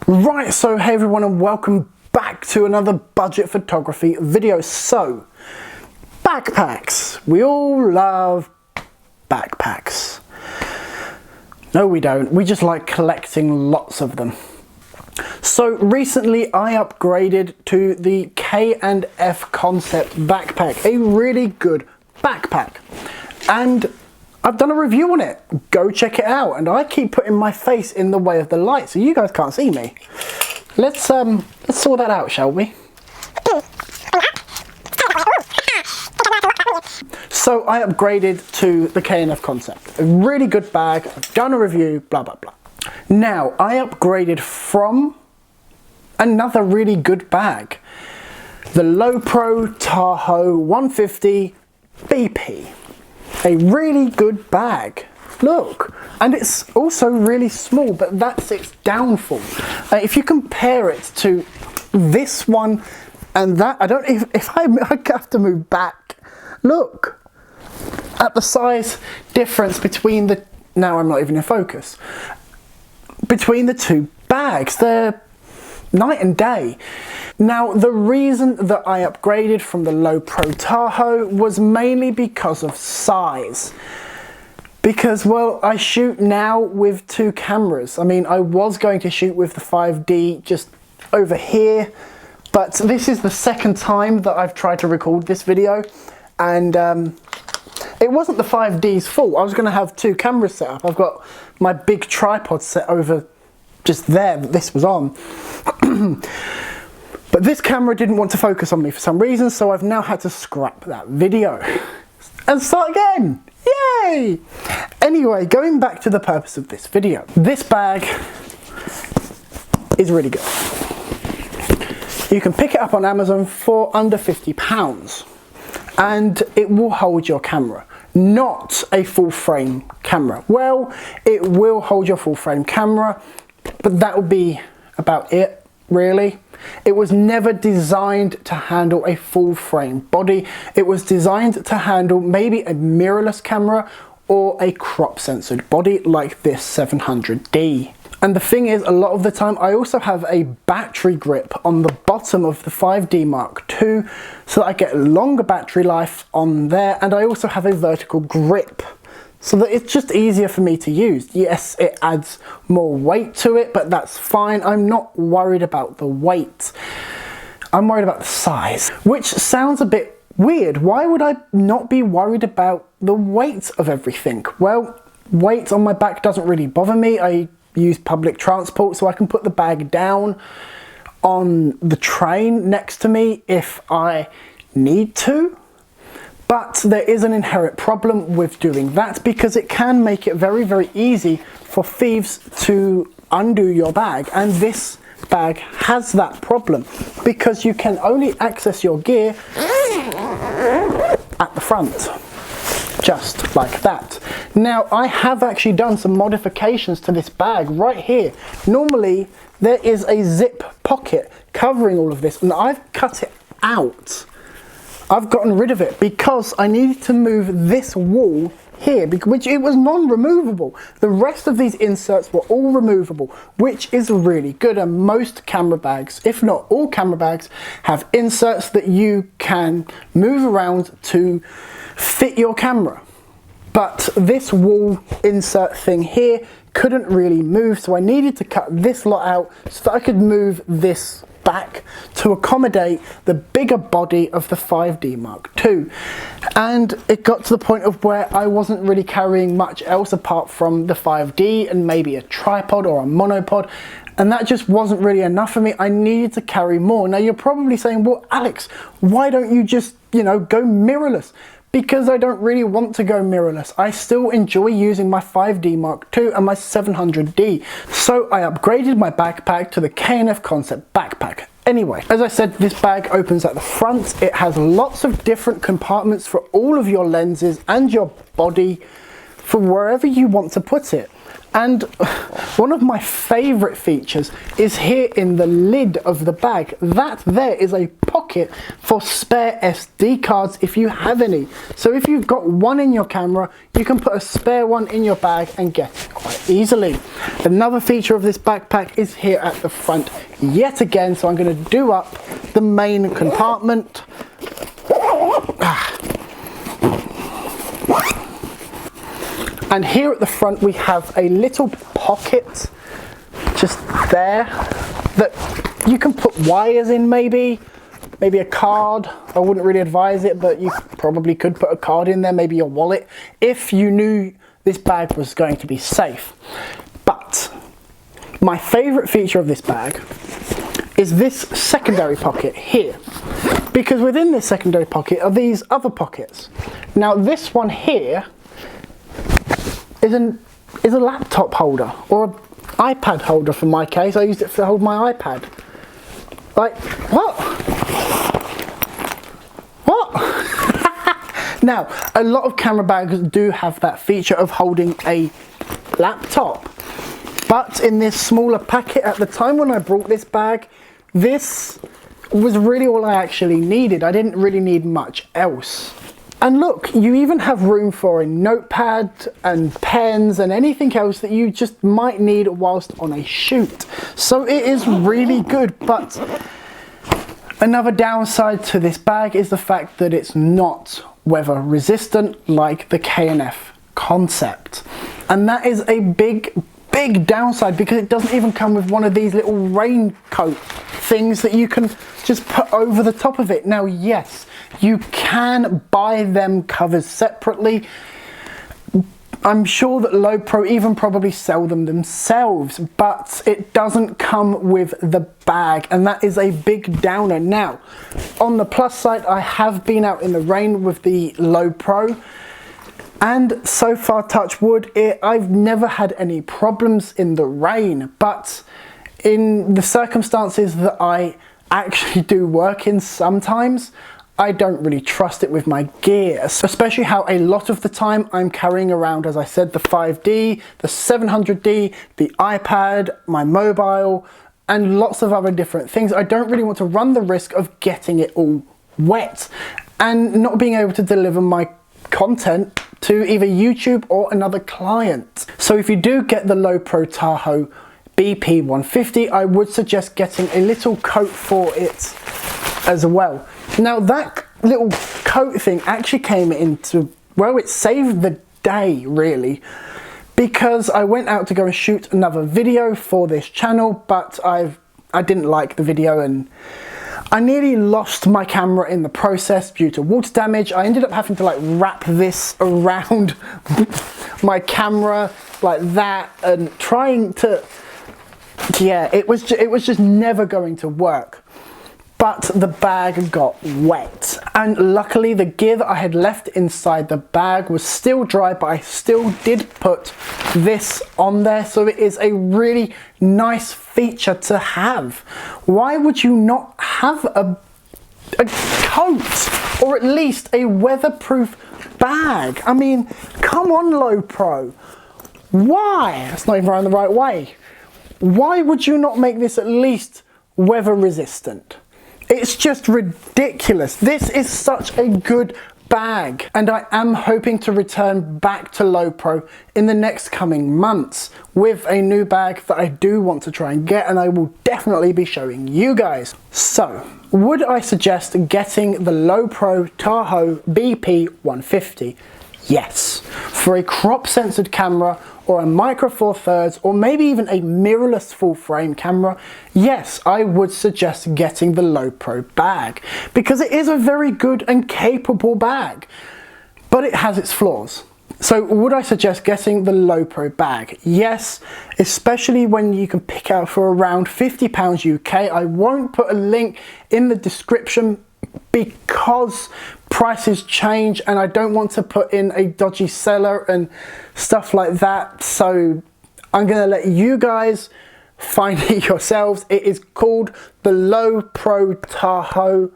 Right, so hey everyone and welcome back to another budget photography video. So, backpacks. We all love backpacks. No we don't, we just like collecting lots of them. So recently I upgraded to the K&F Concept backpack, a really good backpack. And I've done a review on it. Go check it out. And I keep putting my face in the way of the light, so you guys can't see me. Let's sort that out, shall we? So I upgraded to the K&F Concept. A really good bag. I've done a review, blah, blah, blah. Now, I upgraded from another really good bag. The Lowpro Tahoe 150 BP. A really good bag. Look, and it's also really small, but that's its downfall. If you compare it to this one and that, I don't if I have to move back. Look at the size difference between the, now I'm not even in focus, between the two bags. They're night and day. Now, the reason that I upgraded from the Lowpro Tahoe was mainly because of size. Because, well, I shoot now with two cameras. I mean, I was going to shoot with the 5D just over here, but this is the second time that I've tried to record this video, and it wasn't the 5D's fault. I was going to have two cameras set up. I've got my big tripod set over just there that this was on. But this camera didn't want to focus on me for some reason, so I've now had to scrap that video and start again. Yay! Anyway, going back to the purpose of this video. This bag is really good. You can pick it up on Amazon for under £50 and it will hold your camera. Not a full frame camera. Well, it will hold your full frame camera, but that will be about it, really. It was never designed to handle a full frame body. It was designed to handle maybe a mirrorless camera or a crop censored body like this 700D. And the thing is, a lot of the time I also have a battery grip on the bottom of the 5D Mark II so that I get longer battery life on there, and I also have a vertical grip so that it's just easier for me to use. Yes, it adds more weight to it, but that's fine. I'm not worried about the weight. I'm worried about the size, which sounds a bit weird. Why would I not be worried about the weight of everything? Well, weight on my back doesn't really bother me. I use public transport, so I can put the bag down on the train next to me if I need to. But there is an inherent problem with doing that because it can make it very, very easy for thieves to undo your bag. And this bag has that problem because you can only access your gear at the front, just like that. Now, I have actually done some modifications to this bag right here. Normally, there is a zip pocket covering all of this, and I've cut it out. I've gotten rid of it because I needed to move this wall here, which it was non-removable. The rest of these inserts were all removable, which is really good. And most camera bags, if not all camera bags, have inserts that you can move around to fit your camera. But this wall insert thing here couldn't really move, so I needed to cut this lot out so that I could move this back to accommodate the bigger body of the 5D Mark II. And it got to the point of where I wasn't really carrying much else apart from the 5D and maybe a tripod or a monopod, and that just wasn't really enough for me. I needed to carry more. Now you're probably saying, well, Alex, why don't you just, go mirrorless? Because I don't really want to go mirrorless. I still enjoy using my 5D Mark II and my 700D. So I upgraded my backpack to the K&F Concept backpack. Anyway, as I said, this bag opens at the front. It has lots of different compartments for all of your lenses and your body for wherever you want to put it. And one of my favorite features is here in the lid of the bag. That there is a pocket for spare SD cards if you have any. So if you've got one in your camera, you can put a spare one in your bag and get it quite easily. Another feature of this backpack is here at the front yet again. So I'm going to do up the main compartment. And here at the front we have a little pocket just there that you can put wires in, maybe a card. I wouldn't really advise it, but you probably could put a card in there, maybe your wallet, if you knew this bag was going to be safe. But my favorite feature of this bag is this secondary pocket here, because within this secondary pocket are these other pockets. Now this one here is a laptop holder, or an iPad holder for my case. I used it to hold my iPad. Like, what? Now, a lot of camera bags do have that feature of holding a laptop. But in this smaller packet, at the time when I brought this bag, this was really all I actually needed. I didn't really need much else. And look, you even have room for a notepad and pens and anything else that you just might need whilst on a shoot. So it is really good, but another downside to this bag is the fact that it's not weather resistant like the K&F Concept. And that is a big downside, because it doesn't even come with one of these little raincoat things that you can just put over the top of it. Now, yes, you can buy them covers separately. I'm sure that Lowpro even probably sell them themselves, but it doesn't come with the bag, and that is a big downer. Now, on the plus side, I have been out in the rain with the Lowpro, and so far, touch wood, I've never had any problems in the rain. But in the circumstances that I actually do work in sometimes, I don't really trust it with my gear, especially how a lot of the time I'm carrying around, as I said, the 5D, the 700D, the iPad, my mobile, and lots of other different things. I don't really want to run the risk of getting it all wet and not being able to deliver my content to either YouTube or another client. So if you do get the Lowpro Tahoe BP 150, I would suggest getting a little coat for it as well. Now that little coat thing actually came into, well, it saved the day really, because I went out to go and shoot another video for this channel, but I didn't like the video and I nearly lost my camera in the process due to water damage. I ended up having to like wrap this around my camera like that and trying to, yeah, it was just never going to work. But the bag got wet, and luckily the gear that I had left inside the bag was still dry, but I still did put this on there, so it is a really nice feature to have. Why would you not have a coat, or at least a weatherproof bag? I mean, come on, Lowpro. Why? That's not even around the right way. Why would you not make this at least weather resistant? It's just ridiculous. This is such a good bag, and I am hoping to return back to Lowpro in the next coming months with a new bag that I do want to try and get, and I will definitely be showing you guys. So, would I suggest getting the Lowpro Tahoe BP 150? Yes. For a crop censored camera, or a micro four thirds, or maybe even a mirrorless full frame camera, yes, I would suggest getting the Lowpro bag, because it is a very good and capable bag, but it has its flaws. So would I suggest getting the Lowpro bag? Yes, especially when you can pick out for around £50 UK. I won't put a link in the description because prices change and I don't want to put in a dodgy seller and stuff like that, so I'm going to let you guys find it yourselves. It is called the Lowpro Tahoe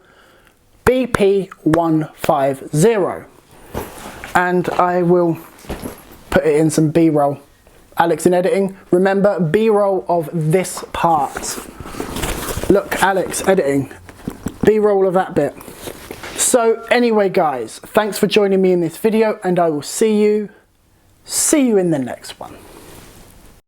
BP 150, and I will put it in some B-roll. Alex in editing, remember, B-roll of this part. Look, Alex editing, B-roll of that bit. So anyway guys, thanks for joining me in this video, and I will see you in the next one.